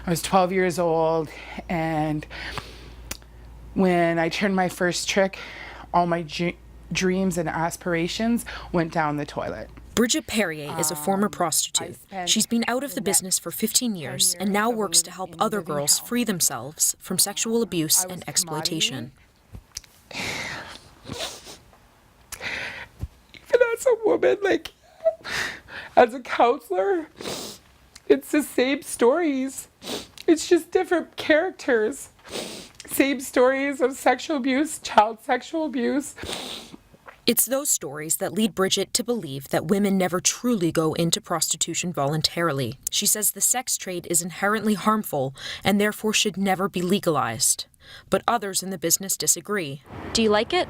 I was 12 years old, and when I turned my first trick, all my dreams and aspirations went down the toilet. Bridget Perrier is a former prostitute. She's been out of the business for 15 years and now works to help other girls free themselves from sexual abuse and exploitation. Even as a woman, like, as a counselor, it's the same stories. It's just different characters. Same stories of sexual abuse, child sexual abuse. It's those stories that lead Bridget to believe that women never truly go into prostitution voluntarily. She says the sex trade is inherently harmful and therefore should never be legalized. But others in the business disagree. Do you like it?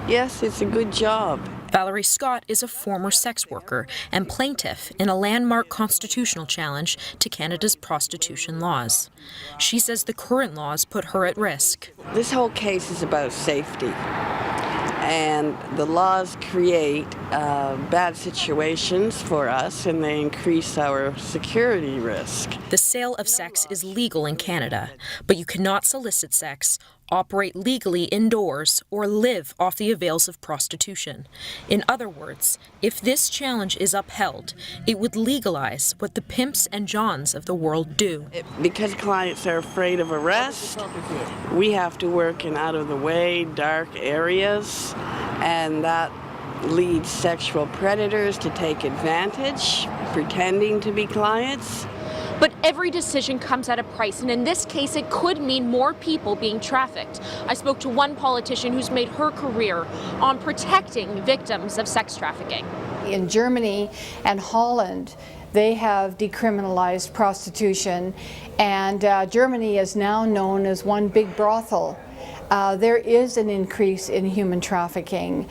Yes, it's a good job. Valerie Scott is a former sex worker and plaintiff in a landmark constitutional challenge to Canada's prostitution laws. She says the current laws put her at risk. This whole case is about safety. And the laws create bad situations for us, and they increase our security risk. The sale of sex is legal in Canada, but you cannot solicit sex, operate legally indoors, or live off the avails of prostitution. In other words, if this challenge is upheld, it would legalize what the pimps and johns of the world do. Because clients are afraid of arrest, we have to work in out-of-the-way, dark areas, and that leads sexual predators to take advantage, pretending to be clients. But every decision comes at a price, and in this case, it could mean more people being trafficked. I spoke to one politician who's made her career on protecting victims of sex trafficking. In Germany and Holland, they have decriminalized prostitution, and Germany is now known as one big brothel. There is an increase in human trafficking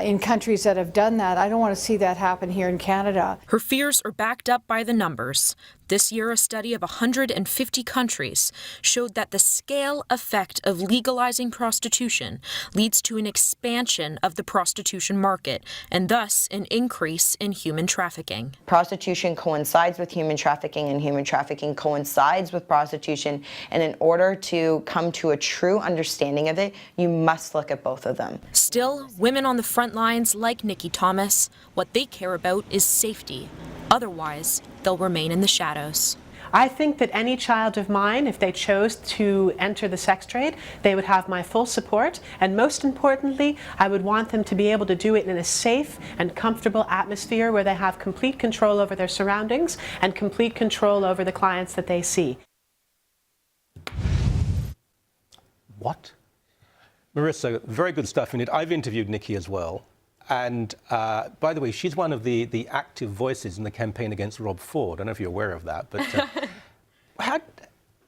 in countries that have done that. I don't want to see that happen here in Canada. Her fears are backed up by the numbers. This year, a study of 150 countries showed that the scale effect of legalizing prostitution leads to an expansion of the prostitution market and thus an increase in human trafficking. Prostitution coincides with human trafficking, and human trafficking coincides with prostitution. And in order to come to a true understanding of it, you must look at both of them. Still, women on the front lines like Nikki Thomas, what they care about is safety. Otherwise, they'll remain in the shadows. I think that any child of mine, if they chose to enter the sex trade, they would have my full support, and most importantly, I would want them to be able to do it in a safe and comfortable atmosphere where they have complete control over their surroundings and complete control over the clients that they see. What? Marissa, very good stuff in it. I've interviewed Nikki as well. And by the way, she's one of the active voices in the campaign against Rob Ford. I don't know if you're aware of that, but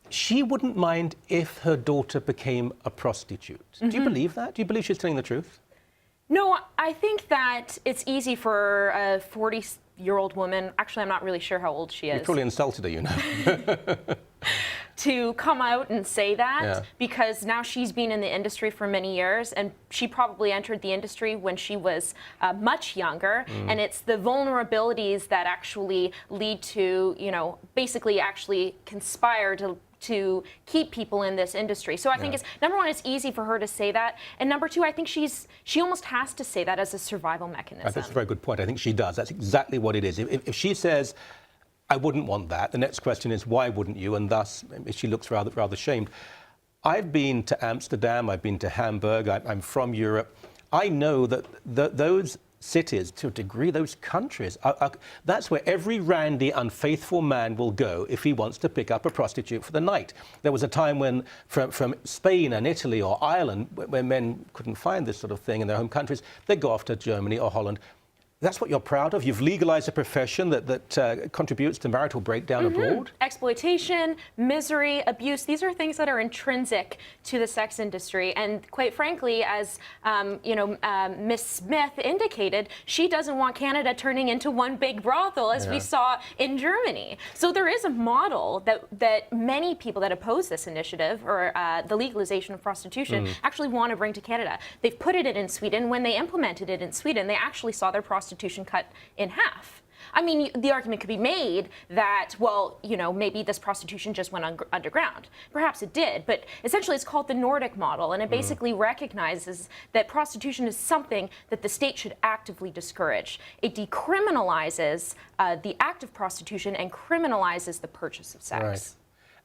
she wouldn't mind if her daughter became a prostitute. Mm-hmm. Do you believe that? Do you believe she's telling the truth? No, I think that it's easy for a 40-year-old woman, actually I'm not really sure how old she is. You probably insulted her, you know. To come out and say that, yeah. Because now she's been in the industry for many years, and she probably entered the industry when she was much younger, and it's the vulnerabilities that actually lead to, you know, basically actually conspire to keep people in this industry. So I think it's, number one, it's easy for her to say that, and number two, I think she almost has to say that as a survival mechanism. That's a very good point. I think she does. That's exactly what it is. If she says, I wouldn't want that, the next question is, why wouldn't you? And thus, she looks rather shamed. I've been to Amsterdam, I've been to Hamburg, I'm from Europe. I know that those cities, to a degree, those countries, that's where every randy, unfaithful man will go if he wants to pick up a prostitute for the night. There was a time when, from Spain and Italy or Ireland, where men couldn't find this sort of thing in their home countries, they'd go off to Germany or Holland. That's what you're proud of? You've legalized a profession that contributes to marital breakdown abroad? Exploitation, misery, abuse, these are things that are intrinsic to the sex industry. And quite frankly, as Ms. Smith indicated, she doesn't want Canada turning into one big brothel, as we saw in Germany. So there is a model that many people that oppose this initiative, or the legalization of prostitution, actually want to bring to Canada. They've put it in Sweden. When they implemented it in Sweden, they actually saw their prostitution cut in half. I mean, the argument could be made that, well, you know, maybe this prostitution just went underground. Perhaps it did, but essentially it's called the Nordic model, and it basically recognizes that prostitution is something that the state should actively discourage. It decriminalizes the act of prostitution and criminalizes the purchase of sex. Right.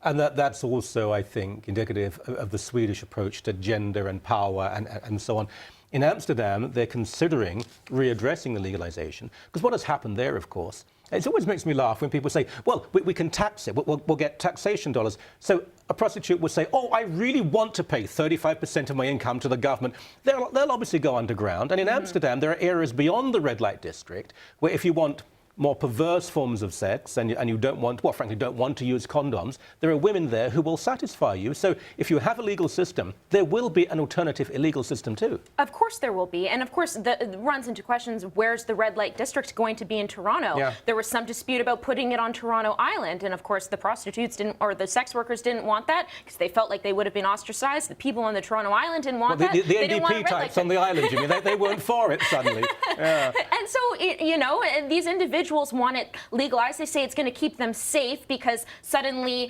And that's also, I think, indicative of the Swedish approach to gender and power and so on. In Amsterdam, they're considering readdressing the legalization, because what has happened there, of course, it always makes me laugh when people say, well, we can tax it, we'll get taxation dollars. So a prostitute would say, oh, I really want to pay 35% of my income to the government. They'll obviously go underground. And in Amsterdam, there are areas beyond the red light district where if you want more perverse forms of sex and you don't want, well, frankly, don't want to use condoms, there are women there who will satisfy you. So if you have a legal system, there will be an alternative illegal system too. Of course there will be. And of course, it runs into questions, where's the red light district going to be in Toronto? Yeah. There was some dispute about putting it on Toronto Island. And of course, the prostitutes didn't, or the sex workers didn't want that because they felt like they would have been ostracized. The people on the Toronto Island didn't want that. The They didn't want a NDP red light types on the island, you mean, they weren't for it suddenly. Yeah. And so, you know, these individuals want it legalized. They say it's going to keep them safe because suddenly,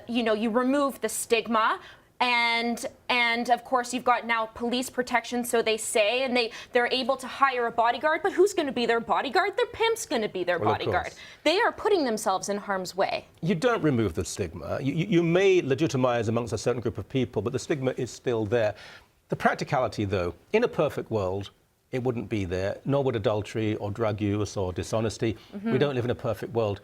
you know, you remove the stigma. And of course, you've got now police protection, so they say, and they're able to hire a bodyguard. But who's going to be their bodyguard? Their pimp's going to be their bodyguard. They are putting themselves in harm's way. You don't remove the stigma. You may legitimize amongst a certain group of people, but the stigma is still there. The practicality, though, in a perfect world, it wouldn't be there, nor would adultery or drug use or dishonesty. We don't live in a perfect world.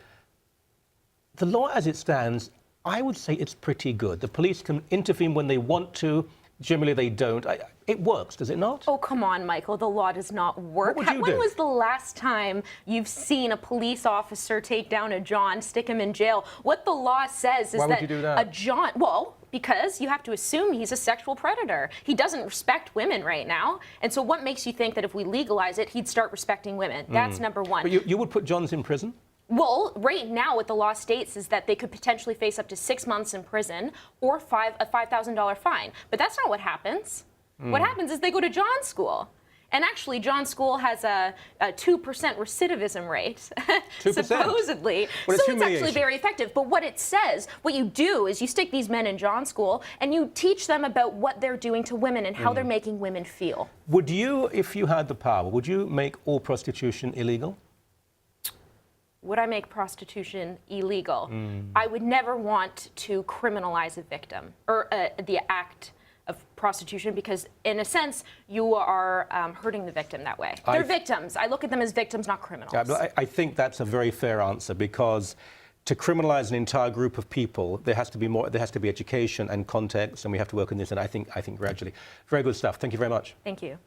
The law as it stands, I would say it's pretty good. The police can intervene when they want to. Generally, they don't. It works, does it not? Oh, come on, Michael. The law does not work. What would you When do? was the last time you've seen a police officer take down a John, stick him in jail? What the law says is Why would that you do that? a John, well, because you have to assume he's a sexual predator. He doesn't respect women right now. And so what makes you think that if we legalize it, he'd start respecting women? That's number one. But you would put Johns in prison? Well, right now what the law states is that they could potentially face up to 6 months in prison or a $5,000 fine. But that's not what happens. What happens is they go to John's school. And actually, John's school has a 2% recidivism rate, 2%? supposedly. Well, So it's actually very effective. But what it says, what you do is you stick these men in John's school and you teach them about what they're doing to women and how they're making women feel. Would you, if you had the power, would you make all prostitution illegal? Would I make prostitution illegal? I would never want to criminalize a victim or the act of prostitution because, in a sense, you are hurting the victim that way. They're victims. I look at them as victims, not criminals. Yeah, but I think that's a very fair answer because to criminalize an entire group of people, there has to be more. There has to be education and context, and we have to work on this. And I think gradually. Very good stuff. Thank you very much. Thank you.